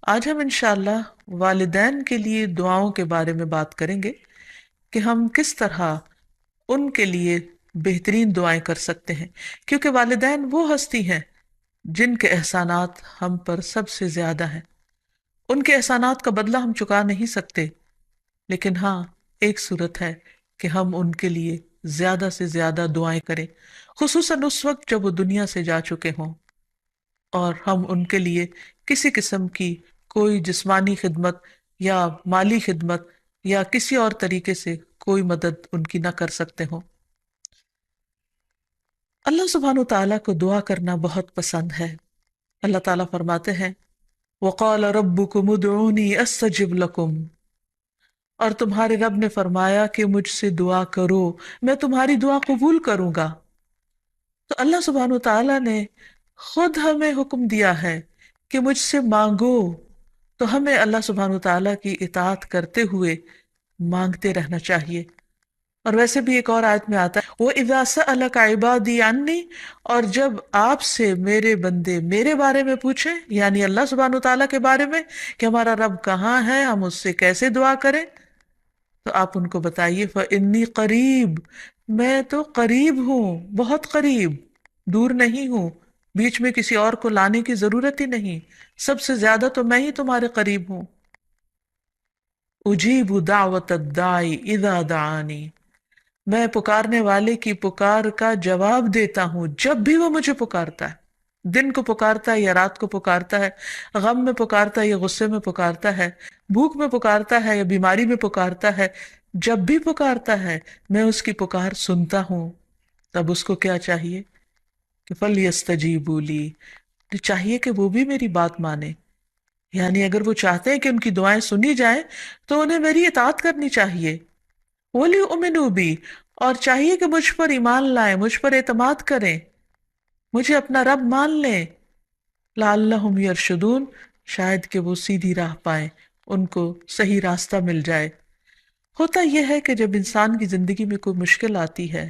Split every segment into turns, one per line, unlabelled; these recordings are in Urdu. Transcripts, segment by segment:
آج ہم انشاءاللہ والدین کے لیے دعاؤں کے بارے میں بات کریں گے کہ ہم کس طرح ان کے لیے بہترین دعائیں کر سکتے ہیں، کیونکہ والدین وہ ہستی ہیں جن کے احسانات ہم پر سب سے زیادہ ہیں۔ ان کے احسانات کا بدلہ ہم چکا نہیں سکتے، لیکن ہاں، ایک صورت ہے کہ ہم ان کے لیے زیادہ سے زیادہ دعائیں کریں، خصوصاً اس وقت جب وہ دنیا سے جا چکے ہوں، اور ہم ان کے لیے کسی قسم کی کوئی جسمانی خدمت یا مالی خدمت یا کسی اور طریقے سے کوئی مدد ان کی نہ کر سکتے ہوں۔ اللہ سبحانہ تعالیٰ کو دعا کرنا بہت پسند ہے۔ اللہ تعالیٰ فرماتے ہیں وَقَالَ رَبُّكُمُ ادْعُونِي أَسْتَجِبْ لَكُمْ، اور تمہارے رب نے فرمایا کہ مجھ سے دعا کرو، میں تمہاری دعا قبول کروں گا۔ تو اللہ سبحانہ تعالیٰ نے خود ہمیں حکم دیا ہے کہ مجھ سے مانگو، تو ہمیں اللہ سبحانہ تعالیٰ کی اطاعت کرتے ہوئے مانگتے رہنا چاہیے۔ اور ویسے بھی ایک اور آیت میں آتا ہے وَإِذَا سَأَلَكَ عِبَادِي عَنِّي، اور جب آپ سے میرے بندے میرے بارے میں پوچھیں، یعنی اللہ سبحانہ تعالیٰ کے بارے میں کہ ہمارا رب کہاں ہے، ہم اس سے کیسے دعا کریں، تو آپ ان کو بتائیے فَإِنِّي قریب، میں تو قریب ہوں، بہت قریب، دور نہیں ہوں، بیچ میں کسی اور کو لانے کی ضرورت ہی نہیں، سب سے زیادہ تو میں ہی تمہارے قریب ہوں۔ اجیب دعوت الداعی اذا دعانی، میں پکارنے والے کی پکار کا جواب دیتا ہوں جب بھی وہ مجھے پکارتا ہے، دن کو پکارتا ہے یا رات کو پکارتا ہے، غم میں پکارتا ہے یا غصے میں پکارتا ہے، بھوک میں پکارتا ہے یا بیماری میں پکارتا ہے، جب بھی پکارتا ہے میں اس کی پکار سنتا ہوں۔ تب اس کو کیا چاہیے کہ فَلْيَسْتَجِيبُوا لِي، چاہیے کہ وہ بھی میری بات مانے، یعنی اگر وہ چاہتے ہیں کہ ان کی دعائیں سنی جائیں تو انہیں میری اطاعت کرنی چاہیے۔ وَلْيُؤْمِنُوا بِي، اور چاہیے کہ مجھ پر ایمان لائیں، مجھ پر اعتماد کریں، مجھے اپنا رب مان لیں، لعلہم یرشدون، شاید کہ وہ سیدھی راہ پائیں، ان کو صحیح راستہ مل جائے۔ ہوتا یہ ہے کہ جب انسان کی زندگی میں کوئی مشکل آتی ہے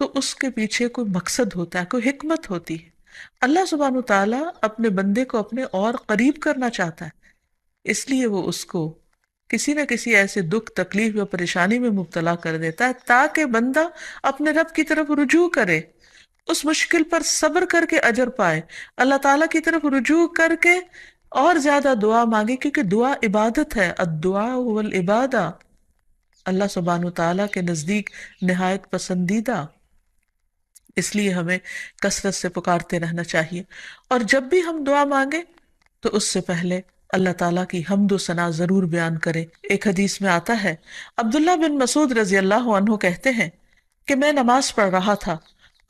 تو اس کے پیچھے کوئی مقصد ہوتا ہے، کوئی حکمت ہوتی ہے۔ اللہ سبحانہ تعالیٰ اپنے بندے کو اپنے اور قریب کرنا چاہتا ہے، اس لیے وہ اس کو کسی نہ کسی ایسے دکھ، تکلیف یا پریشانی میں مبتلا کر دیتا ہے تاکہ بندہ اپنے رب کی طرف رجوع کرے، اس مشکل پر صبر کر کے اجر پائے، اللہ تعالیٰ کی طرف رجوع کر کے اور زیادہ دعا مانگے، کیونکہ دعا عبادت ہے، الدعاء والعبادہ، اللہ سبحانہ تعالیٰ کے نزدیک نہایت پسندیدہ، اس لیے ہمیں کثرت سے پکارتے رہنا چاہیے۔ اور جب بھی ہم دعا مانگیں تو اس سے پہلے اللہ تعالیٰ کی حمد و ثنا ضرور بیان کریں۔ ایک حدیث میں آتا ہے عبداللہ بن مسعود رضی اللہ عنہ کہتے ہیں کہ میں نماز پڑھ رہا تھا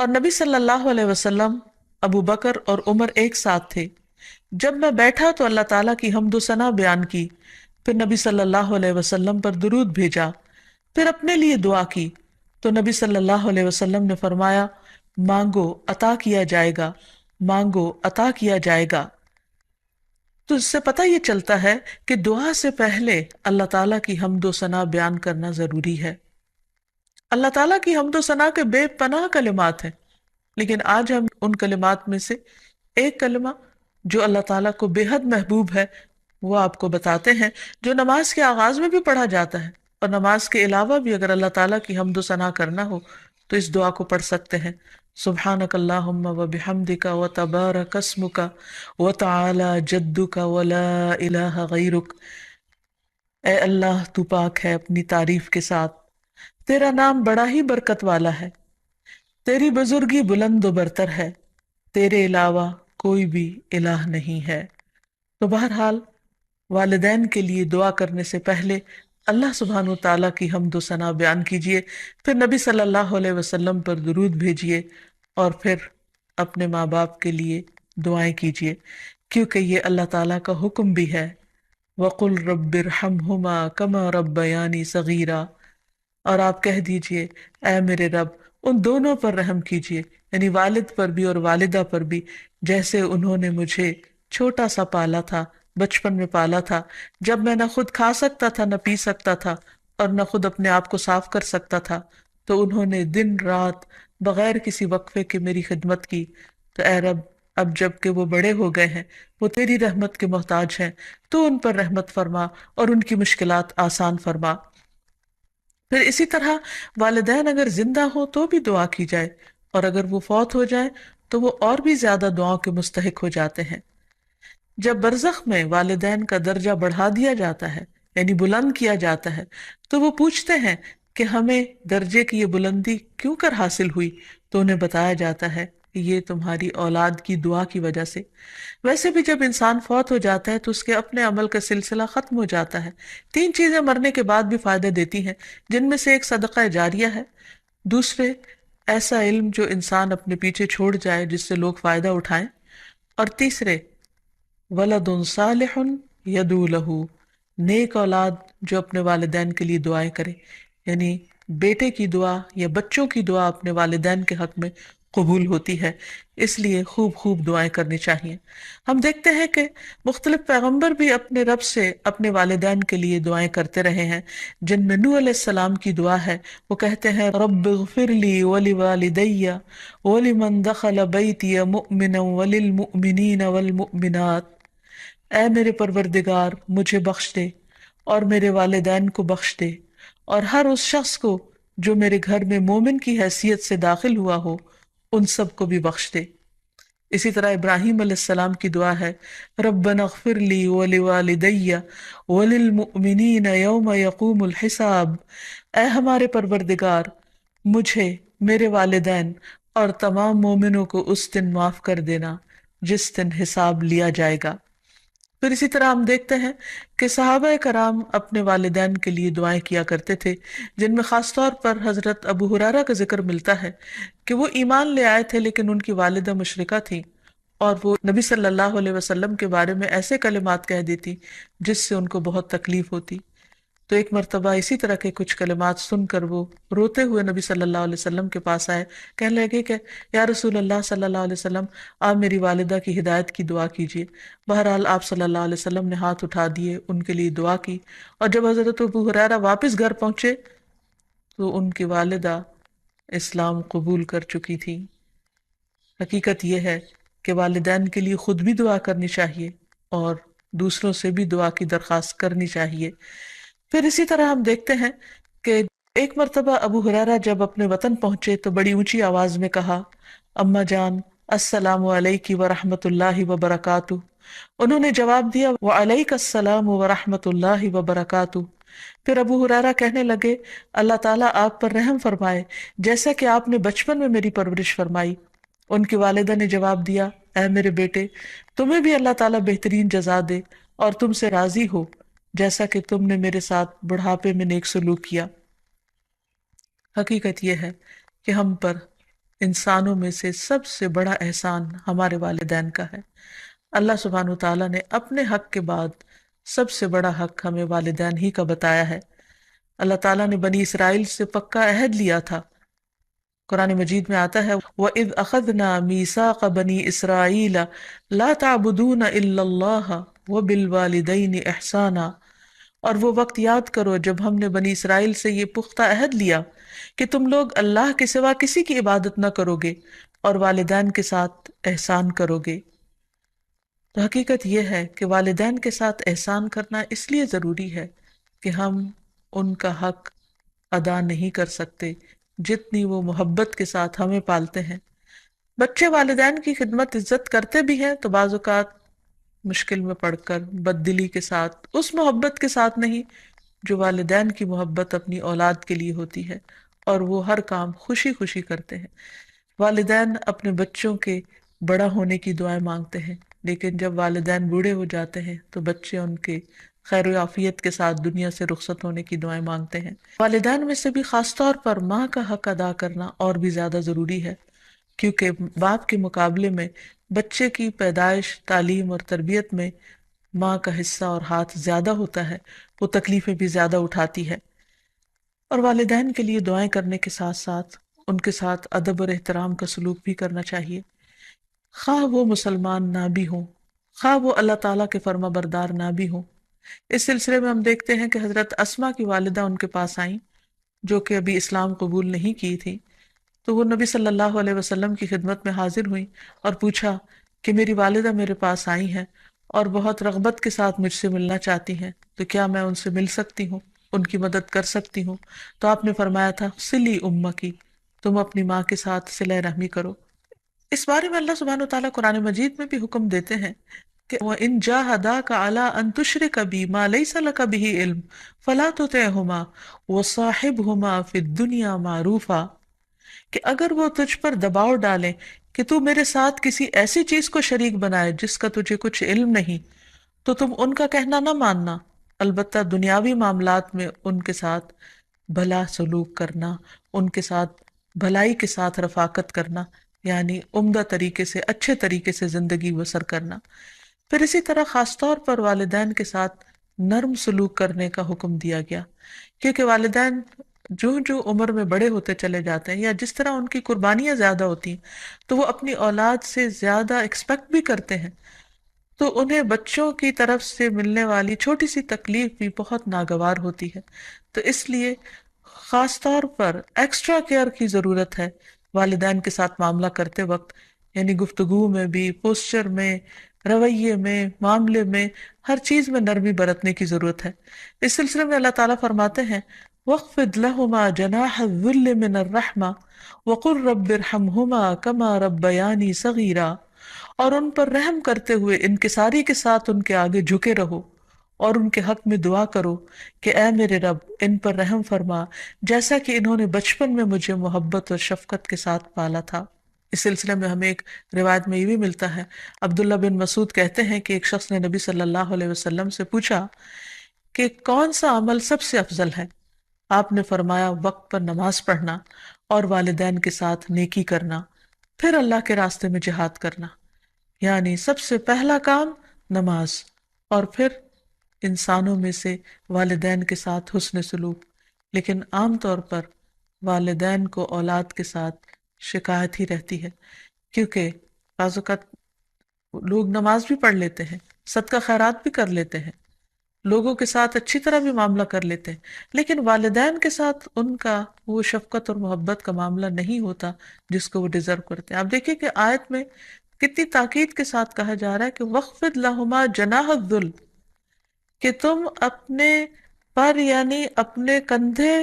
اور نبی صلی اللہ علیہ وسلم، ابو بکر اور عمر ایک ساتھ تھے۔ جب میں بیٹھا تو اللہ تعالیٰ کی حمد و ثنا بیان کی، پھر نبی صلی اللہ علیہ وسلم پر درود بھیجا، پھر اپنے لیے دعا کی، تو نبی صلی اللہ علیہ وسلم نے فرمایا مانگو عطا کیا جائے گا، مانگو عطا کیا جائے گا۔ تو اس سے پتہ یہ چلتا ہے کہ دعا سے پہلے اللہ تعالیٰ کی حمد و ثنا بیان کرنا ضروری ہے۔ اللہ تعالیٰ کی حمد و ثنا کے بے پناہ کلمات ہیں، لیکن آج ہم ان کلمات میں سے ایک کلمہ جو اللہ تعالیٰ کو بے حد محبوب ہے وہ آپ کو بتاتے ہیں، جو نماز کے آغاز میں بھی پڑھا جاتا ہے، اور نماز کے علاوہ بھی اگر اللہ تعالیٰ کی حمد و ثنا کرنا ہو تو اس دعا کو پڑھ سکتے ہیں۔ سبحانک اللہم و بحمدک و تبارک اسمک و تعالی جدک و لا الہ غیرک، اے اللہ تو پاک ہے اپنی تعریف کے ساتھ، تیرا نام بڑا ہی برکت والا ہے، تیری بزرگی بلند و برتر ہے، تیرے علاوہ کوئی بھی الہ نہیں ہے۔ تو بہرحال والدین کے لیے دعا کرنے سے پہلے اللہ سبحانہ تعالیٰ کی حمد و ثنا بیان کیجئے، پھر نبی صلی اللہ علیہ وسلم پر درود بھیجئے، اور پھر اپنے ماں باپ کے لیے دعائیں کیجئے، کیونکہ یہ اللہ تعالیٰ کا حکم بھی ہے وَقُلْ رَبِّ ارْحَمْهُمَا كَمَا رَبَّيَانِي صَغِيرًا، اور آپ کہہ دیجئے اے میرے رب ان دونوں پر رحم کیجئے، یعنی والد پر بھی اور والدہ پر بھی، جیسے انہوں نے مجھے چھوٹا سا پالا تھا، بچپن میں پالا تھا، جب میں نہ خود کھا سکتا تھا نہ پی سکتا تھا اور نہ خود اپنے آپ کو صاف کر سکتا تھا، تو انہوں نے دن رات بغیر کسی وقفے کے میری خدمت کی، تو اے رب اب جب کہ وہ بڑے ہو گئے ہیں، وہ تیری رحمت کے محتاج ہیں، تو ان پر رحمت فرما اور ان کی مشکلات آسان فرما۔ پھر اسی طرح والدین اگر زندہ ہو تو بھی دعا کی جائے، اور اگر وہ فوت ہو جائے تو وہ اور بھی زیادہ دعاؤں کے مستحق ہو جاتے ہیں۔ جب برزخ میں والدین کا درجہ بڑھا دیا جاتا ہے، یعنی بلند کیا جاتا ہے، تو وہ پوچھتے ہیں کہ ہمیں درجے کی یہ بلندی کیوں کر حاصل ہوئی؟ تو انہیں بتایا جاتا ہے کہ یہ تمہاری اولاد کی دعا کی وجہ سے۔ ویسے بھی جب انسان فوت ہو جاتا ہے تو اس کے اپنے عمل کا سلسلہ ختم ہو جاتا ہے۔ تین چیزیں مرنے کے بعد بھی فائدہ دیتی ہیں، جن میں سے ایک صدقہ جاریہ ہے، دوسرے ایسا علم جو انسان اپنے پیچھے چھوڑ جائے جس سے لوگ فائدہ اٹھائیں، اور تیسرے ولد صالح یدعو لہ، نیک اولاد جو اپنے والدین کے لیے دعائیں کرے، یعنی بیٹے کی دعا یا بچوں کی دعا اپنے والدین کے حق میں قبول ہوتی ہے، اس لیے خوب خوب دعائیں کرنی چاہیے۔ ہم دیکھتے ہیں کہ مختلف پیغمبر بھی اپنے رب سے اپنے والدین کے لیے دعائیں کرتے رہے ہیں، جن میں نوح علیہ السلام کی دعا ہے۔ وہ کہتے ہیں رب اغفر لی ولوالدی ولمن دخل بیتی مؤمنا وللمؤمنین والمؤمنات، اے میرے پروردگار مجھے بخش دے اور میرے والدین کو بخش دے، اور ہر اس شخص کو جو میرے گھر میں مومن کی حیثیت سے داخل ہوا ہو ان سب کو بھی بخش دے۔ اسی طرح ابراہیم علیہ السلام کی دعا ہے ربنا اغفر لی ولوالدی وللمؤمنین یوم یقوم الحساب، اے ہمارے پروردگار مجھے، میرے والدین اور تمام مومنوں کو اس دن معاف کر دینا جس دن حساب لیا جائے گا۔ پھر اسی طرح ہم دیکھتے ہیں کہ صحابہ کرام اپنے والدین کے لیے دعائیں کیا کرتے تھے، جن میں خاص طور پر حضرت ابو ہریرہ کا ذکر ملتا ہے کہ وہ ایمان لے آئے تھے لیکن ان کی والدہ مشرکہ تھی، اور وہ نبی صلی اللہ علیہ وسلم کے بارے میں ایسے کلمات کہہ دیتی جس سے ان کو بہت تکلیف ہوتی۔ تو ایک مرتبہ اسی طرح کے کچھ کلمات سن کر وہ روتے ہوئے نبی صلی اللہ علیہ وسلم کے پاس آئے، کہنے لگے کہ یا رسول اللہ صلی اللہ علیہ وسلم، آپ میری والدہ کی ہدایت کی دعا کیجیے۔ بہرحال آپ صلی اللہ علیہ وسلم نے ہاتھ اٹھا دیے، ان کے لیے دعا کی، اور جب حضرت ابو ہریرہ واپس گھر پہنچے تو ان کی والدہ اسلام قبول کر چکی تھی۔ حقیقت یہ ہے کہ والدین کے لیے خود بھی دعا کرنی چاہیے اور دوسروں سے بھی دعا کی درخواست کرنی چاہیے۔ پھر اسی طرح ہم دیکھتے ہیں کہ ایک مرتبہ ابو ہریرہ جب اپنے وطن پہنچے تو بڑی اونچی آواز میں کہا اماں جان السلام علیکی ورحمۃ اللہ وبرکاتہ۔ انہوں نے جواب دیا وعلیک السلام ورحمۃ اللہ وبرکاتہ۔ پھر ابو ہریرہ کہنے لگے اللہ تعالیٰ آپ پر رحم فرمائے جیسا کہ آپ نے بچپن میں میری پرورش فرمائی۔ ان کی والدہ نے جواب دیا اے میرے بیٹے، تمہیں بھی اللہ تعالیٰ بہترین جزا دے اور تم سے راضی ہو جیسا کہ تم نے میرے ساتھ بڑھاپے میں نیک سلوک کیا۔ حقیقت یہ ہے کہ ہم پر انسانوں میں سے سب سے بڑا احسان ہمارے والدین کا ہے۔ اللہ سبحانہ وتعالیٰ نے اپنے حق کے بعد سب سے بڑا حق ہمیں والدین ہی کا بتایا ہے۔ اللہ تعالیٰ نے بنی اسرائیل سے پکا عہد لیا تھا۔ قرآن مجید میں آتا ہے وَإِذْ أَخَذْنَا مِيثَاقَ بَنِي إِسْرَائِيلَ لَا تَعْبُدُونَ إِلَّا اللَّهَ وَبِالْوَالِدَيْنِ إِحْسَانًا، اور وہ وقت یاد کرو جب ہم نے بنی اسرائیل سے یہ پختہ عہد لیا کہ تم لوگ اللہ کے سوا کسی کی عبادت نہ کرو گے اور والدین کے ساتھ احسان کرو گے۔ تو حقیقت یہ ہے کہ والدین کے ساتھ احسان کرنا اس لیے ضروری ہے کہ ہم ان کا حق ادا نہیں کر سکتے جتنی وہ محبت کے ساتھ ہمیں پالتے ہیں۔ بچے والدین کی خدمت عزت کرتے بھی ہیں تو بعض اوقات مشکل میں پڑ کر بد دلی کے ساتھ، اس محبت کے ساتھ نہیں جو والدین کی محبت اپنی اولاد کے لیے ہوتی ہے، اور وہ ہر کام خوشی خوشی کرتے ہیں۔ والدین اپنے بچوں کے بڑا ہونے کی دعائیں مانگتے ہیں، لیکن جب والدین بوڑھے ہو جاتے ہیں تو بچے ان کے خیر و عافیت کے ساتھ دنیا سے رخصت ہونے کی دعائیں مانگتے ہیں۔ والدین میں سے بھی خاص طور پر ماں کا حق ادا کرنا اور بھی زیادہ ضروری ہے، کیونکہ باپ کے مقابلے میں بچے کی پیدائش، تعلیم اور تربیت میں ماں کا حصہ اور ہاتھ زیادہ ہوتا ہے، وہ تکلیفیں بھی زیادہ اٹھاتی ہے۔ اور والدین کے لیے دعائیں کرنے کے ساتھ ساتھ ان کے ساتھ ادب اور احترام کا سلوک بھی کرنا چاہیے، خواہ وہ مسلمان نہ بھی ہوں، خواہ وہ اللہ تعالیٰ کے فرما بردار نہ بھی ہوں۔ اس سلسلے میں ہم دیکھتے ہیں کہ حضرت اسما کی والدہ ان کے پاس آئیں جو کہ ابھی اسلام قبول نہیں کی تھی، تو وہ نبی صلی اللہ علیہ وسلم کی خدمت میں حاضر ہوئیں اور پوچھا کہ میری والدہ میرے پاس آئی ہیں اور بہت رغبت کے ساتھ مجھ سے ملنا چاہتی ہیں، تو کیا میں ان سے مل سکتی ہوں، ان کی مدد کر سکتی ہوں؟ تو آپ نے فرمایا تھا سلی کی، تم اپنی ماں کے ساتھ صلہ رحمی کرو۔ اس بارے میں اللہ سبحانہ وتعالیٰ قرآن مجید میں بھی حکم دیتے ہیں کہ وَإِن جَاهَدَاكَ عَلَىٰ أَن تُشْرِكَ بِي مَا لَيْسَ لَكَ بِهِ عِلْمٌ فَلَا تُطِعْهُمَا وَصَاحِبْهُمَا فِي الدُّنْيَا مَعْرُوفًا، کہ اگر وہ تجھ پر دباؤ ڈالیں کہ تو میرے ساتھ کسی ایسی چیز کو شریک بنائے جس کا تجھے کچھ علم نہیں، تو تم ان کا کہنا نہ ماننا، البتہ دنیاوی معاملات میں ان کے ساتھ بھلا سلوک کرنا، ان کے ساتھ بھلائی کے ساتھ رفاقت کرنا، یعنی عمدہ طریقے سے اچھے طریقے سے زندگی بسر کرنا۔ پھر اسی طرح خاص طور پر والدین کے ساتھ نرم سلوک کرنے کا حکم دیا گیا، کیونکہ والدین جو جو عمر میں بڑے ہوتے چلے جاتے ہیں یا جس طرح ان کی قربانیاں زیادہ ہوتی ہیں تو وہ اپنی اولاد سے زیادہ ایکسپیکٹ بھی کرتے ہیں، تو انہیں بچوں کی طرف سے ملنے والی چھوٹی سی تکلیف بھی بہت ناگوار ہوتی ہے، تو اس لیے خاص طور پر ایکسٹرا کیئر کی ضرورت ہے والدین کے ساتھ معاملہ کرتے وقت، یعنی گفتگو میں بھی، پوسچر میں، رویے میں، معاملے میں، ہر چیز میں نرمی برتنے کی ضرورت ہے۔ اس سلسلے میں اللہ تعالیٰ فرماتے ہیں وَاخْفِضْ لَهُمَا جَنَاحَ الذُّلِّ مِنَ الرَّحْمَةِ وَقُلْ رَبِّ ارْحَمْهُمَا كَمَا رَبَّيَانِي صَغِيرًا، اور ان پر رحم کرتے ہوئے انکساری کے ساتھ ان کے آگے جھکے رہو اور ان کے حق میں دعا کرو کہ اے میرے رب ان پر رحم فرما جیسا کہ انہوں نے بچپن میں مجھے محبت اور شفقت کے ساتھ پالا تھا۔ اس سلسلے میں ہمیں ایک روایت میں یہ بھی ملتا ہے، عبداللہ بن مسعود کہتے ہیں کہ ایک شخص نے نبی صلی اللہ علیہ وسلم سے پوچھا کہ کون سا عمل سب سے افضل ہے؟ آپ نے فرمایا وقت پر نماز پڑھنا اور والدین کے ساتھ نیکی کرنا، پھر اللہ کے راستے میں جہاد کرنا، یعنی سب سے پہلا کام نماز، اور پھر انسانوں میں سے والدین کے ساتھ حسن سلوک۔ لیکن عام طور پر والدین کو اولاد کے ساتھ شکایت ہی رہتی ہے، کیونکہ بعض اوقات لوگ نماز بھی پڑھ لیتے ہیں، صدقہ خیرات بھی کر لیتے ہیں، لوگوں کے ساتھ اچھی طرح بھی معاملہ کر لیتے ہیں، لیکن والدین کے ساتھ ان کا وہ شفقت اور محبت کا معاملہ نہیں ہوتا جس کو وہ ڈیزرو کرتے ہیں۔ آپ دیکھیں کہ آیت میں کتنی تاکید کے ساتھ کہا جا رہا ہے کہ وَاخْفِضْ لَهُمَا جَنَاحَ الذُّلِّ، کہ تم اپنے پر یعنی اپنے کندھے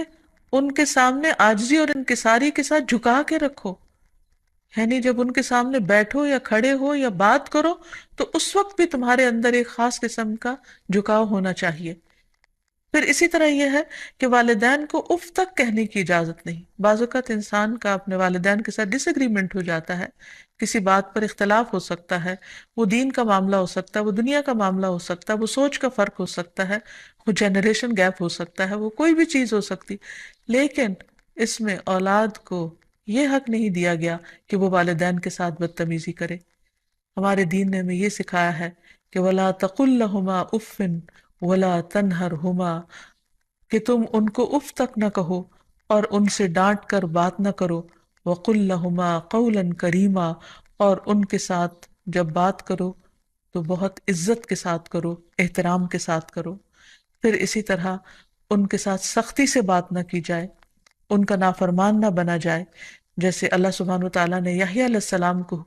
ان کے سامنے عاجزی اور انکساری کے ساتھ جھکا کے رکھو، یعنی جب ان کے سامنے بیٹھو یا کھڑے ہو یا بات کرو تو اس وقت بھی تمہارے اندر ایک خاص قسم کا جھکاؤ ہونا چاہیے۔ پھر اسی طرح یہ ہے کہ والدین کو اف تک کہنے کی اجازت نہیں۔ بعض اوقات انسان کا اپنے والدین کے ساتھ ڈس ایگریمنٹ ہو جاتا ہے، کسی بات پر اختلاف ہو سکتا ہے، وہ دین کا معاملہ ہو سکتا ہے، وہ دنیا کا معاملہ ہو سکتا ہے، وہ سوچ کا فرق ہو سکتا ہے، وہ جنریشن گیپ ہو سکتا ہے، وہ کوئی بھی چیز ہو سکتی، لیکن اس میں اولاد کو یہ حق نہیں دیا گیا کہ وہ والدین کے ساتھ بدتمیزی کرے۔ ہمارے دین نے ہمیں یہ سکھایا ہے کہ وَلَا تَقُلْ لَهُمَا أُفٍّ وَلَا تَنْهَرْهُمَا، کہ تم ان کو اف تک نہ کہو اور ان سے ڈانٹ کر بات نہ کرو، وَقُلْ لَهُمَا قَوْلًا كَرِيمًا، اور ان کے ساتھ جب بات کرو تو بہت عزت کے ساتھ کرو، احترام کے ساتھ کرو۔ پھر اسی طرح ان کے ساتھ سختی سے بات نہ کی جائے، ان کا نافرمان نہ بنا جائے، جیسے اللہ سبحانہ وتعالیٰ نے یحییٰ علیہ السلام کو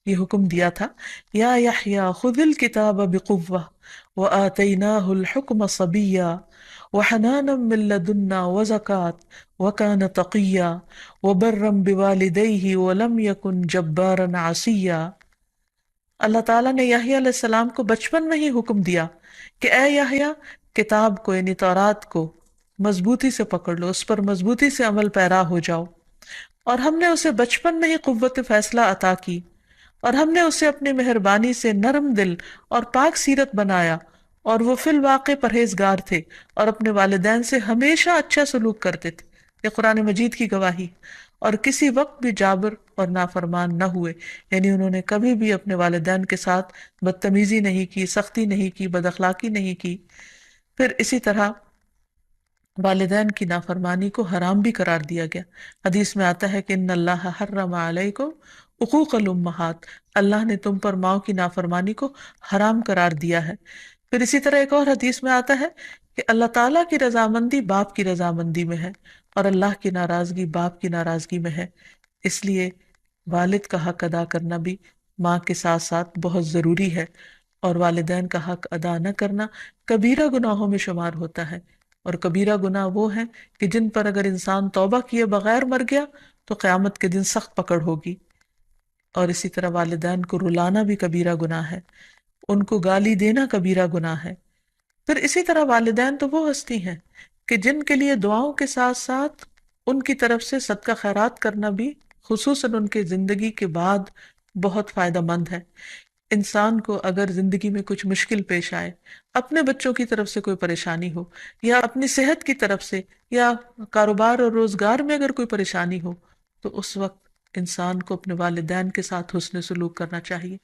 یہ حکم دیا تھا یا یحییٰ خذ الکتاب بقوہ وآتیناہ الحکم صبیا وحنانا من لدنا وزکاة وکان تقیا وبرا بوالدیہ ولم یکن جبارا عصیا۔ اللہ تعالیٰ نے یحییٰ علیہ السلام کو بچپن میں ہی حکم دیا کہ اے یحییٰ، کتاب کو یعنی تورات کو مضبوطی سے پکڑ لو، اس پر مضبوطی سے عمل پیرا ہو جاؤ، اور ہم نے اسے بچپن میں ہی قوت فیصلہ عطا کی، اور ہم نے اسے اپنی مہربانی سے نرم دل اور پاک سیرت بنایا، اور وہ فی الواقع پرہیزگار تھے اور اپنے والدین سے ہمیشہ اچھا سلوک کرتے تھے۔ یہ قرآن مجید کی گواہی، اور کسی وقت بھی جابر اور نافرمان نہ ہوئے، یعنی انہوں نے کبھی بھی اپنے والدین کے ساتھ بدتمیزی نہیں کی، سختی نہیں کی، بد اخلاقی نہیں کی۔ پھر اسی طرح والدین کی نافرمانی کو حرام بھی قرار دیا گیا۔ حدیث میں آتا ہے کہ ان اللہ حرم علیکم حقوق الامہات، اللہ نے تم پر ماؤں کی نافرمانی کو حرام قرار دیا ہے۔ پھر اسی طرح ایک اور حدیث میں آتا ہے کہ اللہ تعالیٰ کی رضامندی باپ کی رضامندی میں ہے، اور اللہ کی ناراضگی باپ کی ناراضگی میں ہے، اس لیے والد کا حق ادا کرنا بھی ماں کے ساتھ ساتھ بہت ضروری ہے، اور والدین کا حق ادا نہ کرنا کبیرہ گناہوں میں شمار ہوتا ہے، اور کبیرہ گناہ وہ ہیں کہ جن پر اگر انسان توبہ کیے بغیر مر گیا تو قیامت کے دن سخت پکڑ ہوگی۔ اور اسی طرح والدین کو رلانا بھی کبیرہ گناہ ہے، ان کو گالی دینا کبیرہ گناہ ہے۔ پھر اسی طرح والدین تو وہ ہستی ہیں کہ جن کے لیے دعاؤں کے ساتھ ساتھ ان کی طرف سے صدقہ خیرات کرنا بھی خصوصاً ان کے زندگی کے بعد بہت فائدہ مند ہے۔ انسان کو اگر زندگی میں کچھ مشکل پیش آئے، اپنے بچوں کی طرف سے کوئی پریشانی ہو، یا اپنی صحت کی طرف سے، یا کاروبار اور روزگار میں اگر کوئی پریشانی ہو، تو اس وقت انسان کو اپنے والدین کے ساتھ حسن سلوک کرنا چاہیے۔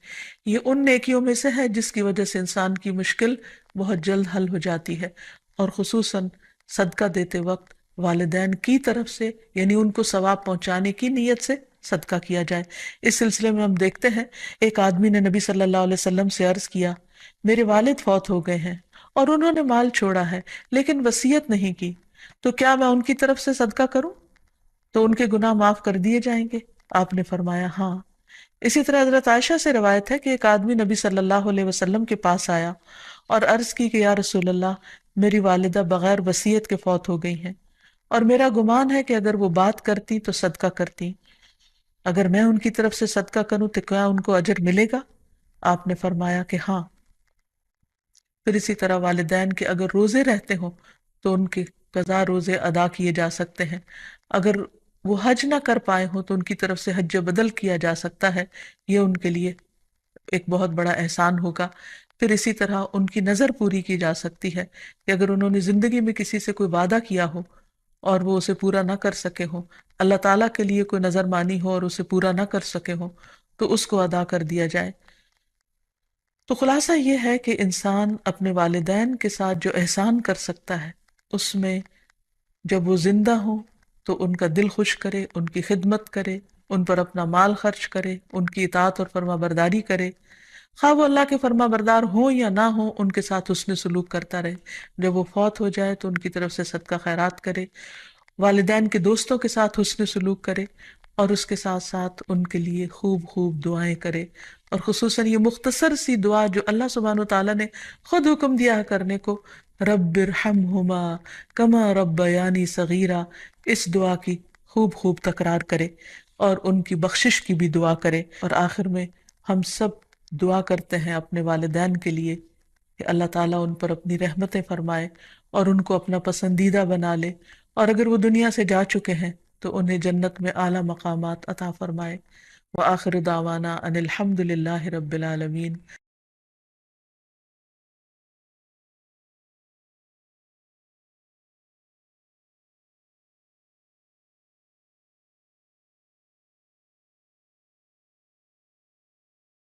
یہ ان نیکیوں میں سے ہے جس کی وجہ سے انسان کی مشکل بہت جلد حل ہو جاتی ہے، اور خصوصاً صدقہ دیتے وقت والدین کی طرف سے، یعنی ان کو ثواب پہنچانے کی نیت سے صدقہ کیا جائے۔ اس سلسلے میں ہم دیکھتے ہیں ایک آدمی نے نبی صلی اللہ علیہ وسلم سے عرض کیا، میرے والد فوت ہو گئے ہیں اور انہوں نے مال چھوڑا ہے لیکن وصیت نہیں کی، تو کیا میں ان کی طرف سے صدقہ کروں تو ان کے گناہ معاف کر دیے جائیں گے؟ آپ نے فرمایا ہاں۔ اسی طرح حضرت عائشہ سے روایت ہے کہ ایک آدمی نبی صلی اللہ علیہ وسلم کے پاس آیا اور عرض کی کہ یا رسول اللہ، میری والدہ بغیر وصیت کے فوت ہو گئی ہیں، اور میرا گمان ہے کہ اگر وہ بات کرتی تو صدقہ کرتی، اگر میں ان کی طرف سے صدقہ کروں تو کیا ان کو اجر ملے گا؟ آپ نے فرمایا کہ ہاں۔ پھر اسی طرح والدین کے اگر روزے رہتے ہوں تو ان کے قضا روزے ادا کیے جا سکتے ہیں، اگر وہ حج نہ کر پائے ہوں تو ان کی طرف سے حج بدل کیا جا سکتا ہے، یہ ان کے لیے ایک بہت بڑا احسان ہوگا۔ پھر اسی طرح ان کی نظر پوری کی جا سکتی ہے کہ اگر انہوں نے زندگی میں کسی سے کوئی وعدہ کیا ہو اور وہ اسے پورا نہ کر سکے ہوں، اللہ تعالیٰ کے لیے کوئی نظر مانی ہو اور اسے پورا نہ کر سکے ہوں، تو اس کو ادا کر دیا جائے۔ تو خلاصہ یہ ہے کہ انسان اپنے والدین کے ساتھ جو احسان کر سکتا ہے، اس میں جب وہ زندہ ہوں تو ان کا دل خوش کرے، ان کی خدمت کرے، ان پر اپنا مال خرچ کرے، ان کی اطاعت اور فرما برداری کرے، خواہ وہ اللہ کے فرما بردار ہوں یا نہ ہوں، ان کے ساتھ حسن سلوک کرتا رہے۔ جب وہ فوت ہو جائے تو ان کی طرف سے صدقہ خیرات کرے، والدین کے دوستوں کے ساتھ حسن سلوک کرے، اور اس کے ساتھ ساتھ ان کے لیے خوب خوب دعائیں کرے، اور خصوصاً یہ مختصر سی دعا جو اللہ سبحانہ وتعالیٰ نے خود حکم دیا ہے کرنے کو، رب ارحمہما کما ربیانی صغیرا، اس دعا کی خوب خوب تکرار کرے، اور ان کی بخشش کی بھی دعا کرے۔ اور آخر میں ہم سب دعا کرتے ہیں اپنے والدین کے لیے کہ اللہ تعالیٰ ان پر اپنی رحمتیں فرمائے اور ان کو اپنا پسندیدہ بنا لے، اور اگر وہ دنیا سے جا چکے ہیں تو انہیں جنت میں اعلیٰ مقامات عطا فرمائے۔ وآخر دعوانا ان الحمد للہ رب العالمین۔